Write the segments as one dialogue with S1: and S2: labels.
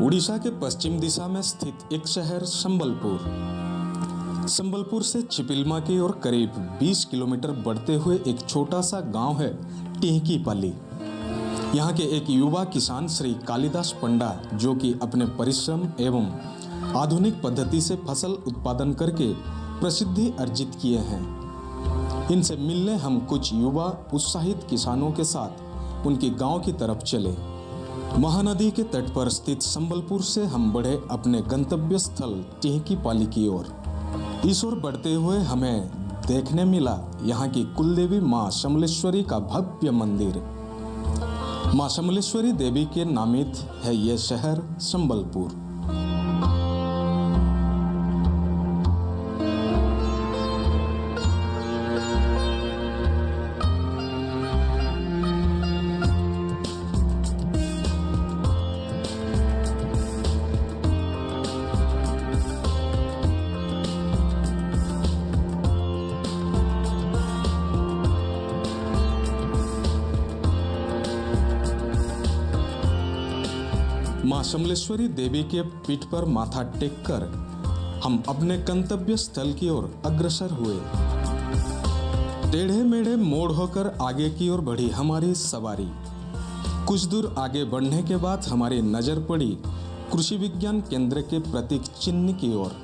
S1: उड़ीसा के पश्चिम दिशा में स्थित एक शहर संबलपुर। संबलपुर से चिपिलमा की ओर करीब 20 किलोमीटर बढ़ते हुए एक छोटा सा गांव है टिहकीपाली। यहाँ के एक युवा किसान श्री कालिदास पंडा, जो कि अपने परिश्रम एवं आधुनिक पद्धति से फसल उत्पादन करके प्रसिद्धि अर्जित किए हैं। इनसे मिलने हम कुछ युवा उत्साहित किसानों के साथ उनके गांव की तरफ चले। महानदी के तट पर स्थित संबलपुर से हम बढ़े अपने गंतव्य स्थल टिहकीपाली की ओर। इस ओर बढ़ते हुए हमें देखने मिला यहाँ की कुलदेवी माँ समलेश्वरी का भव्य मंदिर। माँ समलेश्वरी देवी के नामित है ये शहर संबलपुर। माँ समलेश्वरी देवी के पीठ पर माथा टेककर हम अपने गंतव्य स्थल की ओर अग्रसर हुए। टेढ़े मेढ़े मोड़ होकर आगे की ओर बढ़ी हमारी सवारी। कुछ दूर आगे बढ़ने के बाद हमारी नजर पड़ी कृषि विज्ञान केंद्र के प्रतीक चिन्ह की ओर।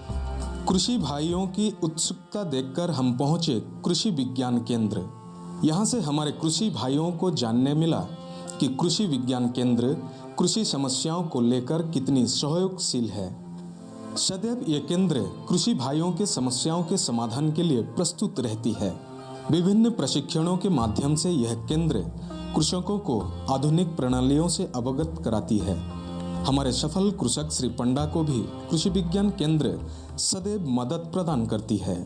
S1: कृषि भाइयों की उत्सुकता देखकर हम पहुंचे कृषि विज्ञान केंद्र। यहाँ से हमारे कृषि भाइयों को जानने मिला कि कृषि विज्ञान केंद्र कृषि समस्याओं को लेकर कितनी सहयोगशील है। सदैव ये केंद्र कृषि भाइयों के समस्याओं के समाधान के लिए प्रस्तुत रहती है। विभिन्न प्रशिक्षणों के माध्यम से यह केंद्र कृषकों को आधुनिक प्रणालियों से अवगत कराती है। हमारे सफल कृषक श्री पंडा को भी कृषि विज्ञान केंद्र सदैव मदद प्रदान करती है।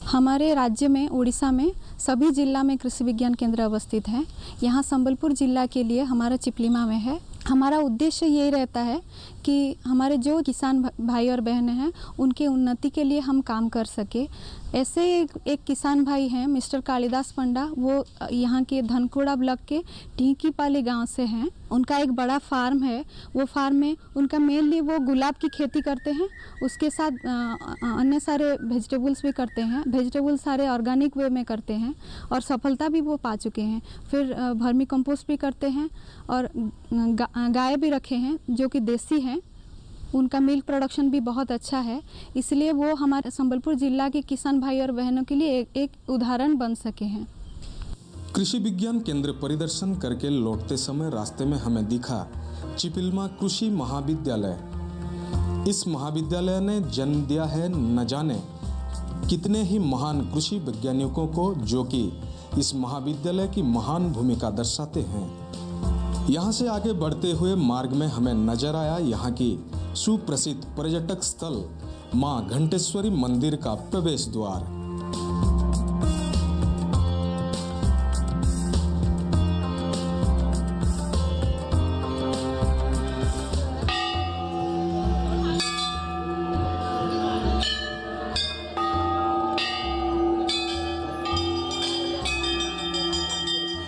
S2: हमारे राज्य में उड़ीसा में सभी जिला में कृषि विज्ञान केंद्र अवस्थित हैं। यहाँ संबलपुर जिला के लिए हमारा चिपलिमा में है। हमारा उद्देश्य यही रहता है कि हमारे जो किसान भाई और बहनें हैं उनके उन्नति के लिए हम काम कर सके। ऐसे एक किसान भाई हैं मिस्टर कालिदास पंडा, वो यहाँ के धनकुड़ा ब्लॉक के टिहकीपाली गांव से हैं। उनका एक बड़ा फार्म है। वो फार्म में उनका मेनली वो गुलाब की खेती करते हैं, उसके साथ अन्य सारे वेजिटेबल्स भी करते हैं। वेजिटेबल सारे ऑर्गेनिक वे में करते हैं और सफलता भी वो पा चुके हैं। फिर वर्मी कंपोस्ट भी करते हैं और गाय भी रखे हैं जो कि देसी हैं। उनका मिल्क प्रोडक्शन भी बहुत अच्छा है, इसलिए वो हमारे संबलपुर जिला के किसान भाई और बहनों के लिए एक उदाहरण बन सके हैं।
S1: कृषि विज्ञान केंद्र परिदर्शन करके लौटते समय रास्ते में हमें दिखा चिपिलमा कृषि महाविद्यालय। इस महाविद्यालय ने जन्म दिया है न जाने कितने ही महान कृषि वैज्ञानिकों को, जो कि इस महाविद्यालय की महान भूमिका दर्शाते हैं। यहाँ से आगे बढ़ते हुए मार्ग में हमें नजर आया यहाँ की सुप्रसिद्ध पर्यटक स्थल माँ घंटेश्वरी मंदिर का प्रवेश द्वार।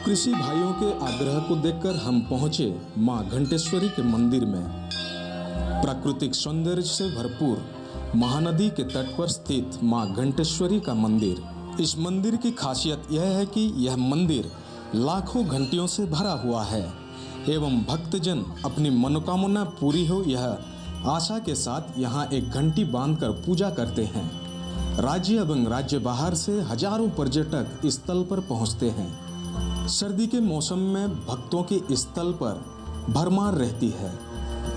S1: कृषि भाइयों के आग्रह को देखकर हम पहुंचे मां घंटेश्वरी के मंदिर में। प्राकृतिक सौंदर्य से भरपूर महानदी के तट पर स्थित मां घंटेश्वरी का मंदिर। इस मंदिर की खासियत यह है कि यह मंदिर लाखों घंटियों से भरा हुआ है एवं भक्तजन अपनी मनोकामना पूरी हो यह आशा के साथ यहाँ एक घंटी बांधकर पूजा करते हैं। राज्य एवं राज्य बाहर से हजारों पर्यटक इस स्थल पर पहुँचते हैं। सर्दी के मौसम में भक्तों की इस स्थल पर भरमार रहती है।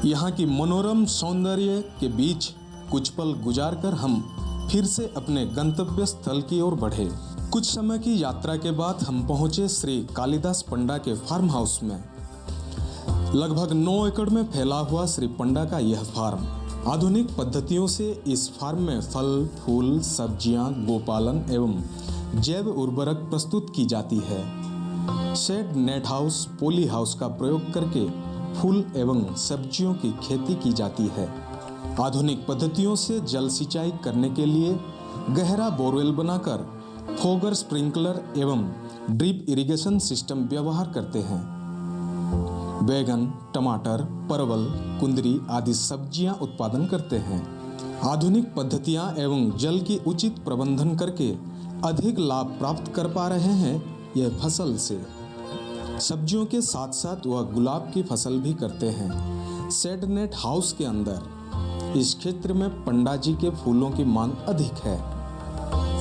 S1: यहाँ की मनोरम सौंदर्य के बीच कुछ पल गुजारकर हम फिर से अपने गंतव्य स्थल की ओर बढ़े। कुछ समय की यात्रा के बाद हम पहुँचे श्री कालिदास पंडा के फार्म हाउस में। लगभग 9 एकड़ में फैला हुआ श्री पंडा का यह फार्म आधुनिक पद्धतियों से इस फार्म में फल, फूल, सब्जियां, गोपालन एवं जैव उर्वरक प्रस्तुत की जाती है। Shade net house, poly house का प्रयोग करके फूल एवं सब्जियों की खेती की जाती है। आधुनिक पद्धतियों से जल सिंचाई करने के लिए गहरा बोरवेल बनाकर फोगर स्प्रिंकलर एवं ड्रिप इरिगेशन सिस्टम व्यवहार करते हैं। बैगन, टमाटर, परवल, कुंदरी आदि सब्जियां उत्पादन करते हैं। आधुनिक पद्धतियां एवं जल की उचित प्रबंधन करके अधिक लाभ प्राप्त कर पा रहे हैं यह फसल से। सब्जियों के साथ साथ वह गुलाब की फसल भी करते हैं। शेड नेट हाउस के अंदर इस क्षेत्र में पंडा जी के फूलों की मांग अधिक है।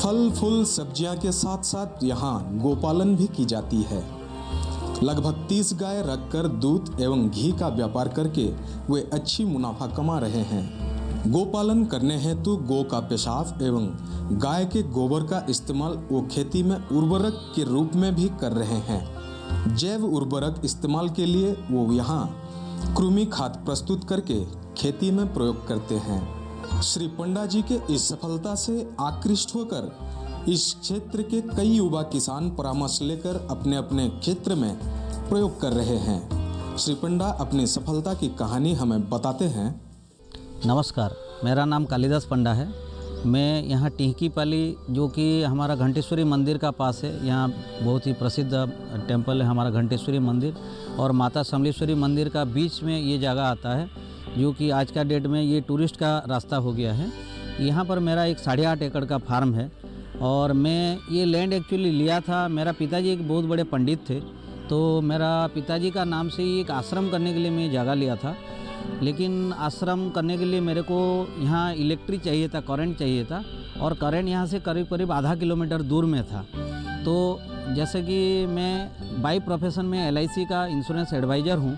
S1: फल फूल सब्जियां के साथ साथ यहाँ गोपालन भी की जाती है। लगभग 30 गाय रखकर दूध एवं घी का व्यापार करके वे अच्छी मुनाफा कमा रहे हैं। गोपालन करने हेतु गो का पेशाब एवं गाय के गोबर का इस्तेमाल वो खेती में उर्वरक के रूप में भी कर रहे हैं। जैव उर्वरक इस्तेमाल के लिए वो यहाँ कृमि खाद प्रस्तुत करके खेती में प्रयोग करते हैं। श्री पंडा जी के इस सफलता से आकृष्ट होकर इस क्षेत्र के कई युवा किसान परामर्श लेकर अपने अपने क्षेत्र में प्रयोग कर रहे हैं। श्री पंडा अपनी सफलता की कहानी हमें बताते हैं।
S3: नमस्कार, मेरा नाम कालिदास पंडा है। मैं यहाँ टिहकीपाली जो कि हमारा घंटेश्वरी मंदिर का पास है, यहाँ बहुत ही प्रसिद्ध टेम्पल है हमारा घंटेश्वरी मंदिर, और माता समलेश्वरी मंदिर का बीच में ये जगह आता है जो कि आज का डेट में ये टूरिस्ट का रास्ता हो गया है। यहाँ पर मेरा एक 8.5 एकड़ का फार्म है और मैं ये लैंड एक्चुअली लिया था। मेरा पिताजी एक बहुत बड़े पंडित थे, तो मेरा पिताजी का नाम से ही एक आश्रम करने के लिए मैं जगह लिया था। लेकिन आश्रम करने के लिए मेरे को यहाँ इलेक्ट्रिक चाहिए था, करंट चाहिए था, और करंट यहाँ से करीब करीब आधा किलोमीटर दूर में था। तो जैसे कि मैं बाई प्रोफेशन में LIC का इंश्योरेंस एडवाइज़र हूँ,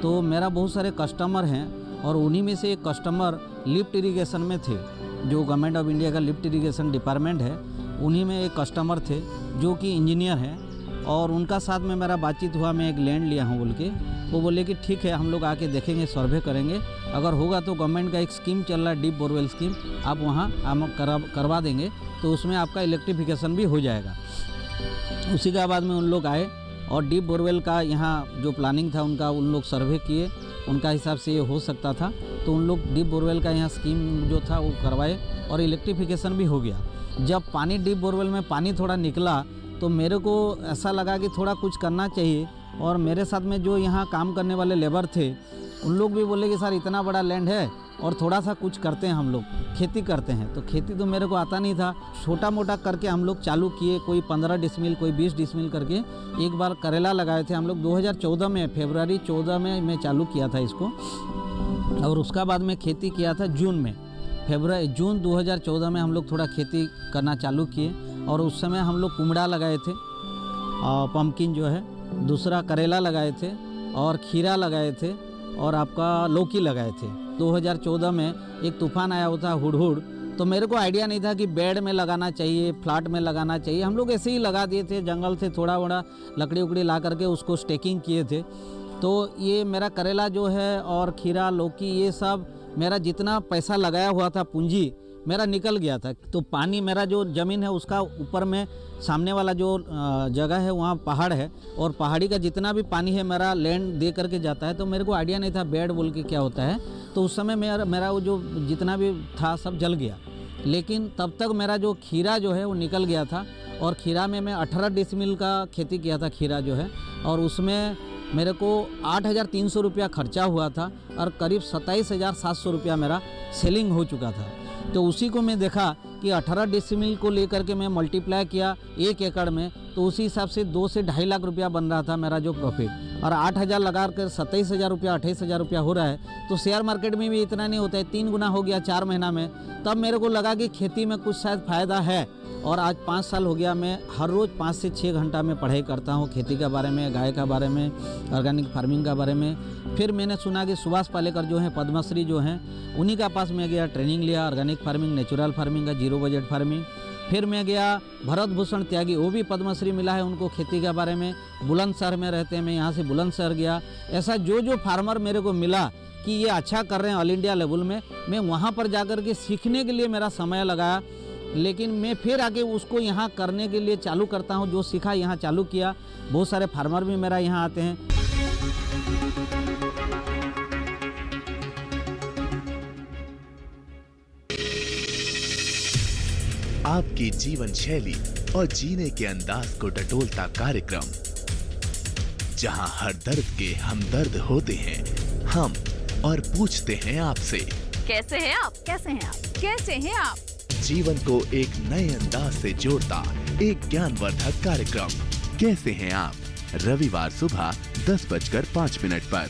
S3: तो मेरा बहुत सारे कस्टमर हैं और उन्हीं में से एक कस्टमर लिफ्ट इरिगेशन में थे। जो गवर्नमेंट ऑफ इंडिया का लिफ्ट इरिगेशन डिपार्टमेंट है, उन्हीं में एक कस्टमर थे जो कि इंजीनियर हैं, और उनका साथ में मेरा बातचीत हुआ। मैं एक लैंड लिया हूँ बोल के, वो बोले कि ठीक है, हम लोग आके देखेंगे, सर्वे करेंगे, अगर होगा तो गवर्नमेंट का एक स्कीम चल रहा है डीप बोरवेल स्कीम, आप वहाँ हम करवा देंगे, तो उसमें आपका इलेक्ट्रिफिकेशन भी हो जाएगा। उसी के बाद में उन लोग आए और डीप बोरवेल का यहाँ जो प्लानिंग था उनका, उन लोग सर्वे किए, उनका हिसाब से ये हो सकता था, तो उन लोग डीप बोरवेल का यहाँ स्कीम जो था वो करवाए और इलेक्ट्रिफिकेशन भी हो गया। जब पानी डीप बोरवेल में पानी थोड़ा निकला तो मेरे को ऐसा लगा कि थोड़ा कुछ करना चाहिए, और मेरे साथ में जो यहाँ काम करने वाले लेबर थे उन लोग भी बोले कि सर इतना बड़ा लैंड है और थोड़ा सा कुछ करते हैं, हम लोग खेती करते हैं। तो खेती तो मेरे को आता नहीं था, छोटा मोटा करके हम लोग चालू किए, कोई 15 डिसमिल, कोई 20 डिसमिल करके एक बार करेला लगाए थे हम लोग 2014 में, फरवरी 14 में मैं चालू किया था इसको, और उसका बाद में खेती किया था जून में, जून 2014 में हम लोग थोड़ा खेती करना चालू किए, और उस समय हम लोग कुमड़ा लगाए थे, पम्पकिन जो है, दूसरा करेला लगाए थे, और खीरा लगाए थे, और आपका लौकी लगाए थे। 2014 में एक तूफान आया हुआ था हुडहुड, तो मेरे को आइडिया नहीं था कि बेड में लगाना चाहिए, फ्लैट में लगाना चाहिए, हम लोग ऐसे ही लगा दिए थे, जंगल से थोड़ा बड़ा लकड़ी उकड़ी ला करके उसको स्टेकिंग किए थे। तो ये मेरा करेला जो है और खीरा, लौकी, ये सब मेरा जितना पैसा लगाया हुआ था पूंजी मेरा निकल गया था। तो पानी, मेरा जो ज़मीन है उसका ऊपर में सामने वाला जो जगह है वहाँ पहाड़ है, और पहाड़ी का जितना भी पानी है मेरा लैंड दे करके जाता है। तो मेरे को आइडिया नहीं था बेड बोल के क्या होता है, तो उस समय मेरा वो जो जितना भी था सब जल गया। लेकिन तब तक मेरा जो खीरा जो है वो निकल गया था, और खीरा में मैं 18 डिसमिल का खेती किया था खीरा जो है, और उसमें मेरे को 8,300 रुपया खर्चा हुआ था, और करीब 27,700 रुपया मेरा सेलिंग हो चुका था। तो उसी को मैं देखा कि 18 डिसमिल को लेकर के मैं मल्टीप्लाई किया 1 एकड़ में, तो उसी हिसाब से 2 से 2.5 लाख रुपया बन रहा था मेरा जो प्रॉफिट, और 8,000 लगा कर 27,000 रुपया, 28,000 रुपया हो रहा है। तो शेयर मार्केट में भी इतना नहीं होता है, 3 गुना हो गया 4 महीना में। तब मेरे को लगा कि खेती में कुछ शायद फ़ायदा है, और आज 5 साल हो गया मैं हर रोज़ 5 से 6 घंटा में पढ़ाई करता हूँ खेती के बारे में, गाय का बारे में, ऑर्गेनिक फार्मिंग का बारे में। फिर मैंने सुना कि सुभाष पालेकर जो हैं, पद्मश्री जो हैं, उन्हीं का पास मैं गया, ट्रेनिंग लिया ऑर्गेनिक फार्मिंग, नेचुरल फार्मिंग का, जीरो बजट फार्मिंग। फिर मैं गया भरत भूषण त्यागी, वो भी पद्मश्री मिला है उनको खेती के बारे में, बुलंदशहर में रहते हैं, मैं यहाँ से बुलंदशहर गया। ऐसा जो फार्मर मेरे को मिला कि ये अच्छा कर रहे हैं ऑल इंडिया लेवल में, मैं वहाँ पर जाकर के सीखने के लिए मेरा समय लगाया। लेकिन मैं फिर आगे उसको यहाँ करने के लिए चालू करता हूँ। जो सीखा यहाँ चालू किया। बहुत सारे फार्मर भी मेरा यहाँ आते हैं।
S4: आपकी जीवन शैली और जीने के अंदाज को टटोलता कार्यक्रम, जहां हर दर्द के हमदर्द होते हैं हम और पूछते हैं आपसे,
S5: कैसे हैं आप? कैसे हैं आप? कैसे हैं आप?
S4: जीवन को एक नए अंदाज से जोड़ता एक ज्ञानवर्धक कार्यक्रम, कैसे हैं आप? रविवार सुबह 10:05 पर।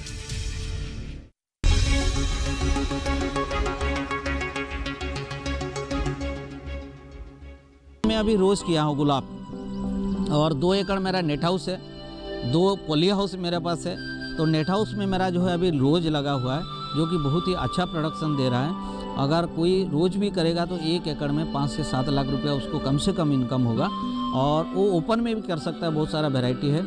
S3: मैं अभी रोज किया हूँ गुलाब, और 2 एकड़ मेरा नेट हाउस है, 2 पॉली हाउस मेरे पास है। तो नेट हाउस में मेरा जो है अभी रोज लगा हुआ है, जो कि बहुत ही अच्छा प्रोडक्शन दे रहा है। अगर कोई रोज भी करेगा तो 1 एकड़ में 5 से 7 लाख रुपया उसको कम से कम इनकम होगा। और वो ओपन में भी कर सकता है, बहुत सारा वैरायटी है।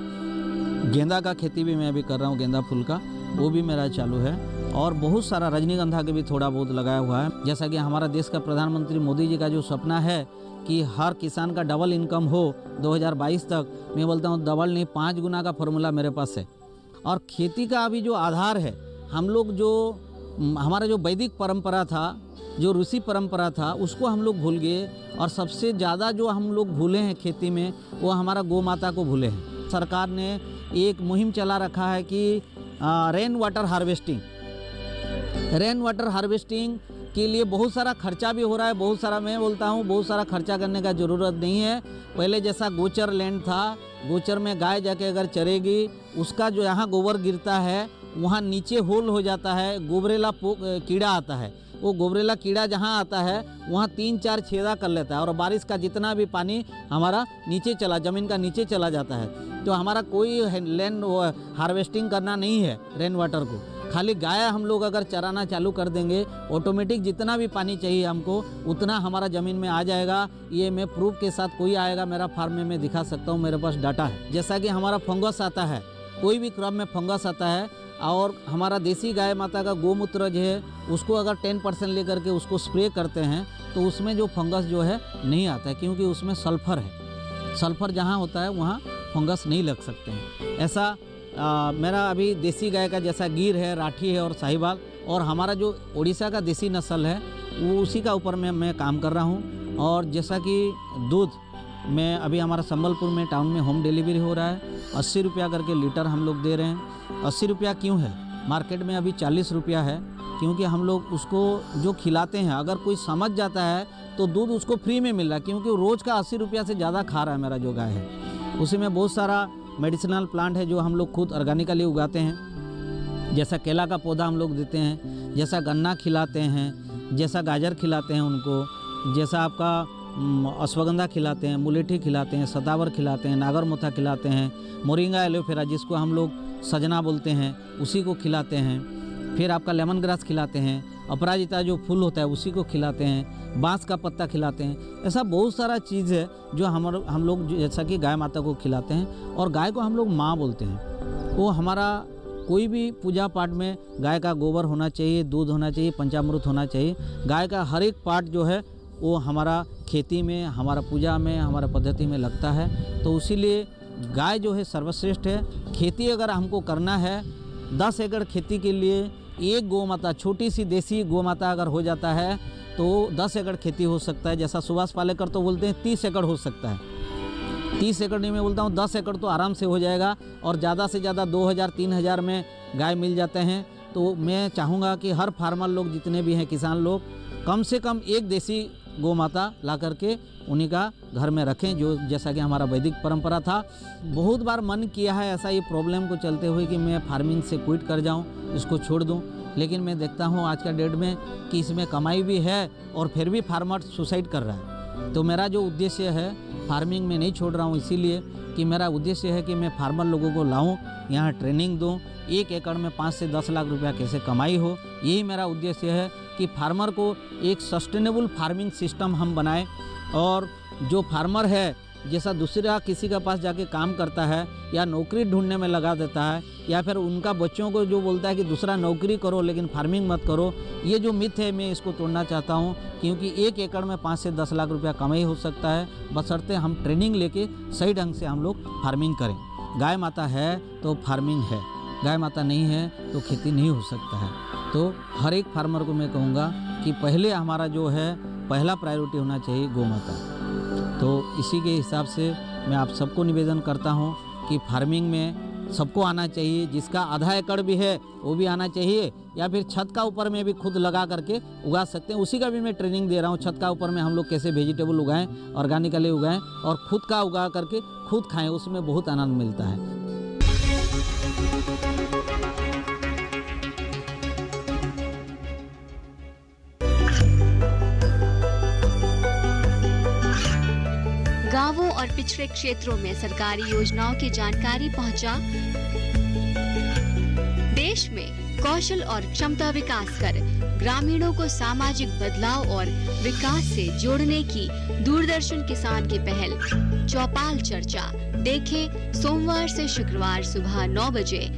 S3: गेंदा का खेती भी मैं अभी कर रहा हूँ, गेंदा फूल का, वो भी मेरा चालू है। और बहुत सारा रजनीगंधा के भी थोड़ा बहुत लगाया हुआ है। जैसा कि हमारा देश का प्रधानमंत्री मोदी जी का जो सपना है कि हर किसान का डबल इनकम हो 2022 तक, मैं बोलता हूँ डबल नहीं 5 गुना का फॉर्मूला मेरे पास है। और खेती का अभी जो आधार है, हम लोग जो हमारा जो वैदिक परंपरा था, जो ऋषि परंपरा था, उसको हम लोग भूल गए। और सबसे ज़्यादा जो हम लोग भूले हैं खेती में, वो हमारा गौ माता को भूले हैं। सरकार ने एक मुहिम चला रखा है कि रेन वाटर हार्वेस्टिंग के लिए बहुत सारा खर्चा भी हो रहा है। बहुत सारा, मैं बोलता हूँ बहुत सारा खर्चा करने का ज़रूरत नहीं है। पहले जैसा गोचर लैंड था, गोचर में गाय जाके अगर चरेगी, उसका जो यहाँ गोबर गिरता है वहाँ नीचे होल हो जाता है, गोबरेला कीड़ा आता है। वो गोबरेला कीड़ा जहाँ आता है वहाँ 3-4 छेदा कर लेता है, और बारिश का जितना भी पानी हमारा नीचे ज़मीन का नीचे चला जाता है। तो हमारा कोई लैंड हार्वेस्टिंग करना नहीं है रेन वाटर को। खाली गाय हम लोग अगर चराना चालू कर देंगे, ऑटोमेटिक जितना भी पानी चाहिए हमको उतना हमारा ज़मीन में आ जाएगा। ये मैं प्रूफ के साथ, कोई आएगा मेरा फार्म में, मैं दिखा सकता हूँ, मेरे पास डाटा है। जैसा कि हमारा फंगस आता है, कोई भी क्रॉप में फंगस आता है, और हमारा देसी गाय माता का गोमूत्र जो है उसको अगर 10% लेकर के उसको स्प्रे करते हैं तो उसमें जो फंगस जो है नहीं आता है, क्योंकि उसमें सल्फर है। सल्फर जहाँ होता है वहाँ फंगस नहीं लग सकते हैं। ऐसा मेरा अभी देसी गाय का जैसा गिर है, राठी है और साहिवाल, और हमारा जो उड़ीसा का देसी नस्ल है वो उसी का ऊपर में मैं काम कर रहा हूँ। और जैसा कि दूध में अभी हमारा संबलपुर में टाउन में होम डिलीवरी हो रहा है, 80 रुपया करके लीटर हम लोग दे रहे हैं। 80 रुपया क्यों है? मार्केट में अभी 40 रुपया है, क्योंकि हम लोग उसको जो खिलाते हैं, अगर कोई समझ जाता है तो दूध उसको फ्री में मिल रहा है, क्योंकि रोज़ का 80 रुपया से ज़्यादा खा रहा है मेरा जो गाय है। उसी में बहुत सारा मेडिसिनल प्लांट है जो हम लोग खुद ऑर्गेनिकली उगाते हैं। जैसा केला का पौधा हम लोग देते हैं, जैसा गन्ना खिलाते हैं, जैसा गाजर खिलाते हैं उनको, जैसा आपका अश्वगंधा खिलाते हैं, मुलेठी खिलाते हैं, सदावर खिलाते हैं, नागरमोथा खिलाते हैं, मोरिंगा एलोवेरा जिसको हम लोग सजना बोलते हैं उसी को खिलाते हैं। फिर आपका लेमन ग्रास खिलाते हैं, अपराजिता जो फूल होता है उसी को खिलाते हैं, बांस का पत्ता खिलाते हैं। ऐसा बहुत सारा चीज़ है जो हम लोग जैसा कि गाय माता को खिलाते हैं। और गाय को हम लोग माँ बोलते हैं। वो हमारा कोई भी पूजा पाठ में गाय का गोबर होना चाहिए, दूध होना चाहिए, पंचामृत होना चाहिए। गाय का हर एक पार्ट जो है वो हमारा खेती में, हमारा पूजा में, हमारा पद्धति में लगता है। तो इसीलिए गाय जो है सर्वश्रेष्ठ है। खेती अगर हमको करना है, 10 एकड़ खेती के लिए एक गौ माता, छोटी सी देसी गौ माता अगर हो जाता है तो 10 एकड़ खेती हो सकता है। जैसा सुभाष पालेकर तो बोलते हैं 30 एकड़ हो सकता है। 30 एकड़ नहीं, मैं बोलता हूँ 10 एकड़ तो आराम से हो जाएगा। और ज़्यादा से ज़्यादा 2000-3000 में गाय मिल जाते हैं। तो मैं चाहूँगा कि हर फार्मर लोग जितने भी हैं, किसान लोग, कम से कम एक देसी गौ माता ला करके उन्हीं का घर में रखें, जो जैसा कि हमारा वैदिक परंपरा था। बहुत बार मन किया है ऐसा, ये प्रॉब्लम को चलते हुए कि मैं फार्मिंग से क्विट कर जाऊं, इसको छोड़ दूं, लेकिन मैं देखता हूं आज का डेट में कि इसमें कमाई भी है और फिर भी फार्मर सुसाइड कर रहा है। तो मेरा जो उद्देश्य है, फार्मिंग में नहीं छोड़ रहा हूं, इसीलिए कि मेरा उद्देश्य है कि मैं फार्मर लोगों को लाऊं, यहाँ ट्रेनिंग दूं, 1 एकड़ में 5 से 10 लाख रुपया कैसे कमाई हो। यही मेरा उद्देश्य है कि फार्मर को एक सस्टेनेबल फार्मिंग सिस्टम हम बनाएं। और जो फार्मर है जैसा दूसरा किसी के पास जाके काम करता है या नौकरी ढूंढने में लगा देता है, या फिर उनका बच्चों को जो बोलता है कि दूसरा नौकरी करो लेकिन फार्मिंग मत करो, ये जो मिथ है मैं इसको तोड़ना चाहता हूँ। क्योंकि 1 एकड़ में 5 से 10 लाख रुपया कमाई हो सकता है, बशर्ते हम ट्रेनिंग लेके सही ढंग से हम लोग फार्मिंग करें। गाय माता है तो फार्मिंग है, गाय माता नहीं है तो खेती नहीं हो सकता है। तो हर एक फार्मर को मैं कहूँगा कि पहले हमारा जो है पहला प्रायोरिटी होना चाहिए गौ माता। तो इसी के हिसाब से मैं आप सबको निवेदन करता हूँ कि फार्मिंग में सबको आना चाहिए। जिसका आधा एकड़ भी है वो भी आना चाहिए, या फिर छत का ऊपर में भी खुद लगा करके उगा सकते हैं। उसी का भी मैं ट्रेनिंग दे रहा हूँ। छत का ऊपर में हम लोग कैसे वेजिटेबल उगाएं, ऑर्गेनिकली उगाएं और खुद का उगा करके खुद खाएं, उसमें बहुत आनंद मिलता है।
S6: गांवों और पिछड़े क्षेत्रों में सरकारी योजनाओं की जानकारी पहुंचा। देश में कौशल और क्षमता विकास कर ग्रामीणों को सामाजिक बदलाव और विकास से जोड़ने की दूरदर्शन किसान की पहल चौपाल चर्चा देखें सोमवार से शुक्रवार सुबह 9 बजे।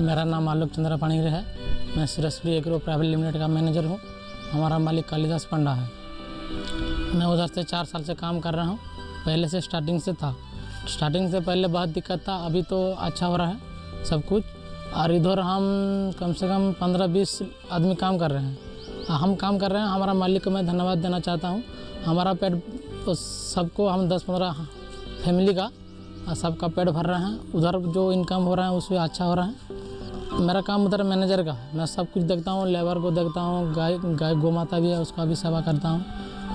S7: मेरा नाम आलोक चंद्रा पाणिग्रे है। मैं सुरश्री एग्रो प्राइवेट लिमिटेड का मैनेजर हूँ। हमारा मालिक कालिदास पंडा है। मैं उधर से 4 साल से काम कर रहा हूँ। पहले से स्टार्टिंग से था। स्टार्टिंग से पहले बहुत दिक्कत था, अभी तो अच्छा हो रहा है सब कुछ। और इधर हम कम से कम 15-20 आदमी काम कर रहे हैं। हम काम कर रहे हैं। हमारा मालिक को मैं धन्यवाद देना चाहता हूँ। हमारा पेट तो सबको हम 10-15 फैमिली का सबका पेट भर रहे हैं। उधर जो इनकम हो रहा है उसमें अच्छा हो रहा है। मेरा काम उधर मैनेजर का है। मैं सब कुछ देखता हूँ, लेबर को देखता हूँ, गाय गौ माता भी है उसका भी सेवा करता हूँ,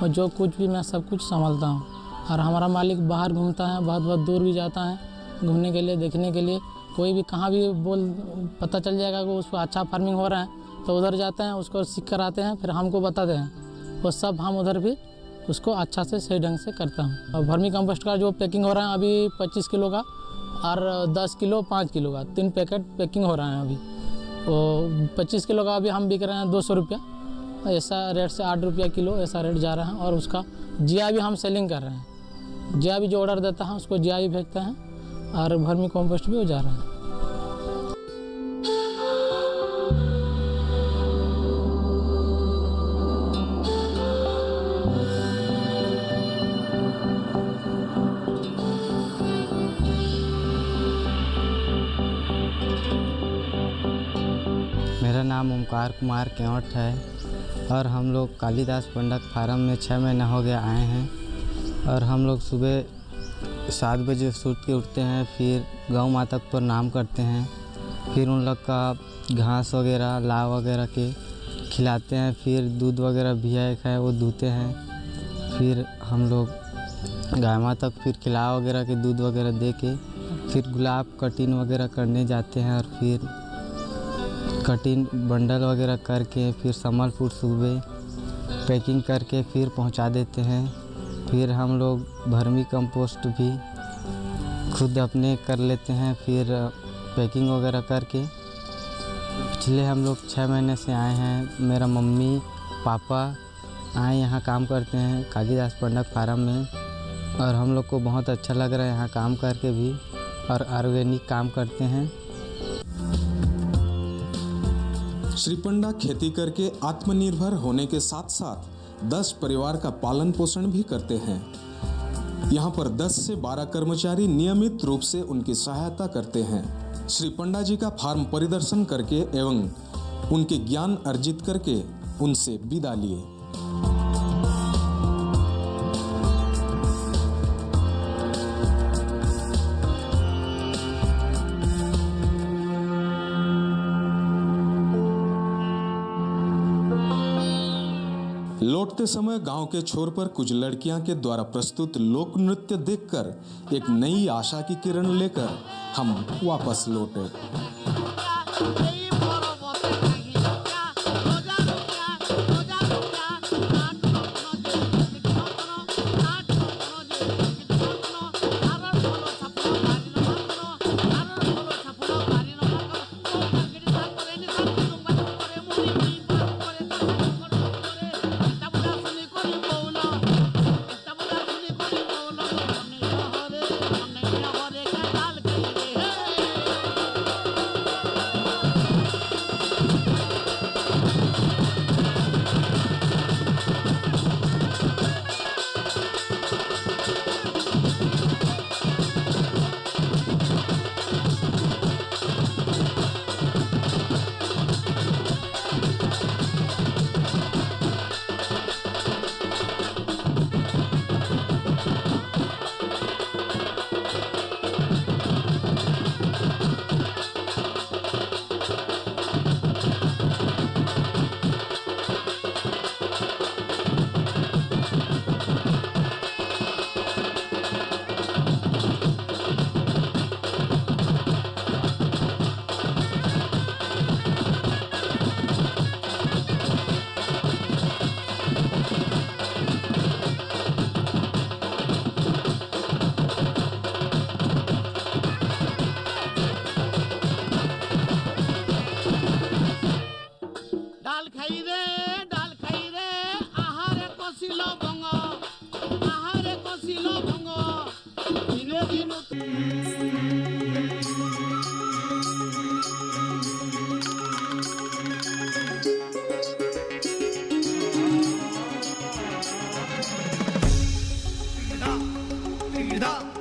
S7: और जो कुछ भी मैं सब कुछ संभालता हूँ। और हमारा मालिक बाहर घूमता है, बहुत बहुत दूर भी जाता है घूमने के लिए, देखने के लिए। कोई भी कहाँ भी पता चल जाएगा कि उसको अच्छा फार्मिंग हो रहा है तो उधर जाते हैं, उसको सीख कर आते हैं, फिर हमको बताते हैं। वो सब हम उधर भी उसको अच्छा से सही ढंग से करता हूँ। और वर्मी कंपोस्ट का जो पैकिंग हो रहा है अभी 25 किलो का और 10 किलो 5 किलो का 3 पैकेट पैकिंग हो रहा है अभी। तो 25 किलो का अभी हम बिक रहे हैं 200 रुपया, ऐसा रेट से 8 रुपया किलो ऐसा रेट जा रहा है। और उसका जिया भी हम सेलिंग कर रहे हैं। जिया भी जो ऑर्डर देता है उसको जिया भी भेजते हैं, और वर्मी कंपोस्ट भी हो जा रहा है।
S8: मेरा नाम ओमकार कुमार केवट है और हम लोग कालिदास पंडा फार्म में 6 महीना हो गया आए हैं। और हम लोग सुबह 7 बजे सूट के उठते हैं, फिर गौ माता को प्रणाम करते हैं, फिर उन लोग का घास वगैरह लाव वगैरह के खिलाते हैं, फिर दूध वगैरह भिया है वो दूते हैं, फिर हम लोग गाय माता को फिर खिला वगैरह के दूध वगैरह दे के फिर गुलाब कटिंग वगैरह करने जाते हैं। और फिर कटिंग बंडल वगैरह करके फिर संबलपुर सुबह पैकिंग करके फिर पहुंचा देते हैं। फिर हम लोग वर्मी कंपोस्ट भी खुद अपने कर लेते हैं, फिर पैकिंग वगैरह करके। पिछले हम लोग 6 महीने से आए हैं। मेरा मम्मी पापा आए यहाँ काम करते हैं कालिदास पंडा फार्म में, और हम लोग को बहुत अच्छा लग रहा है यहाँ काम करके भी, और ऑर्गेनिक काम करते हैं।
S1: श्री पंडा खेती करके आत्मनिर्भर होने के साथ साथ 10 परिवार का पालन पोषण भी करते हैं। यहाँ पर 10 से 12 कर्मचारी नियमित रूप से उनकी सहायता करते हैं। श्री पंडा जी का फार्म परिदर्शन करके एवं उनके ज्ञान अर्जित करके उनसे विदा लिए। लौटते समय गांव के छोर पर कुछ लड़कियां के द्वारा प्रस्तुत लोक नृत्य देखकर एक नई आशा की किरण लेकर हम वापस लौटे।
S9: Da